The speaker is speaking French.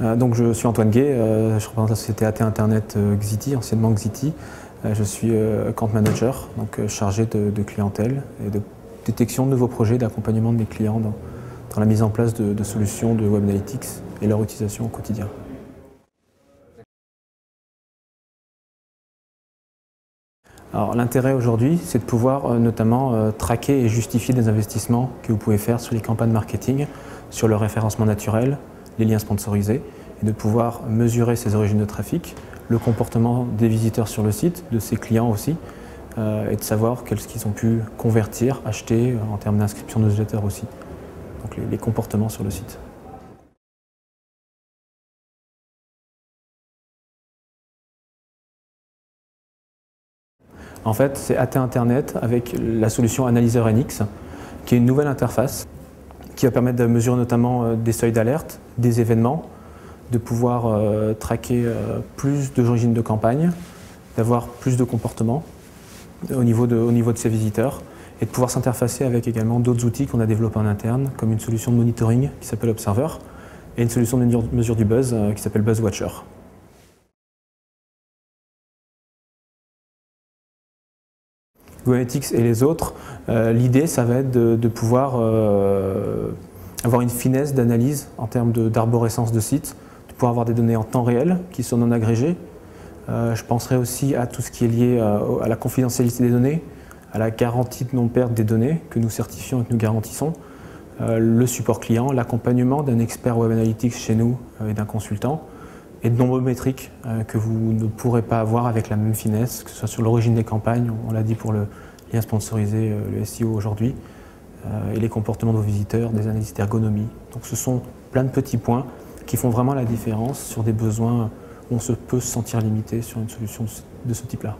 Donc je suis Antoine Gay, je représente la société AT Internet Xity, anciennement Xity. Je suis account manager, donc chargé de clientèle et de détection de nouveaux projets, d'accompagnement de mes clients dans la mise en place de solutions de Web Analytics et leur utilisation au quotidien. Alors l'intérêt aujourd'hui, c'est de pouvoir notamment traquer et justifier des investissements que vous pouvez faire sur les campagnes marketing, sur le référencement naturel, les liens sponsorisés, et de pouvoir mesurer ses origines de trafic, le comportement des visiteurs sur le site, de ses clients aussi, et de savoir qu'est-ce qu'ils ont pu convertir, acheter en termes d'inscription de newsletter aussi. Donc les comportements sur le site. En fait, c'est AT Internet avec la solution Analyzer NX, qui est une nouvelle interface qui va permettre de mesurer notamment des seuils d'alerte, des événements, de pouvoir traquer plus d'origines de campagne, d'avoir plus de comportements au niveau de ses visiteurs et de pouvoir s'interfacer avec également d'autres outils qu'on a développés en interne, comme une solution de monitoring qui s'appelle Observer et une solution de mesure du buzz qui s'appelle BuzzWatcher. Google Analytics et les autres, l'idée ça va être de pouvoir avoir une finesse d'analyse en termes d'arborescence de sites, de pouvoir avoir des données en temps réel qui sont non agrégées. Je penserai aussi à tout ce qui est lié à la confidentialité des données, à la garantie de non-perte des données que nous certifions et que nous garantissons, le support client, l'accompagnement d'un expert Web Analytics chez nous et d'un consultant, et de nombreuses métriques que vous ne pourrez pas avoir avec la même finesse, que ce soit sur l'origine des campagnes, on l'a dit pour le lien sponsorisé, le SEO aujourd'hui, et les comportements de vos visiteurs, des analyses d'ergonomie. Donc ce sont plein de petits points qui font vraiment la différence sur des besoins où on peut se sentir limité sur une solution de ce type-là.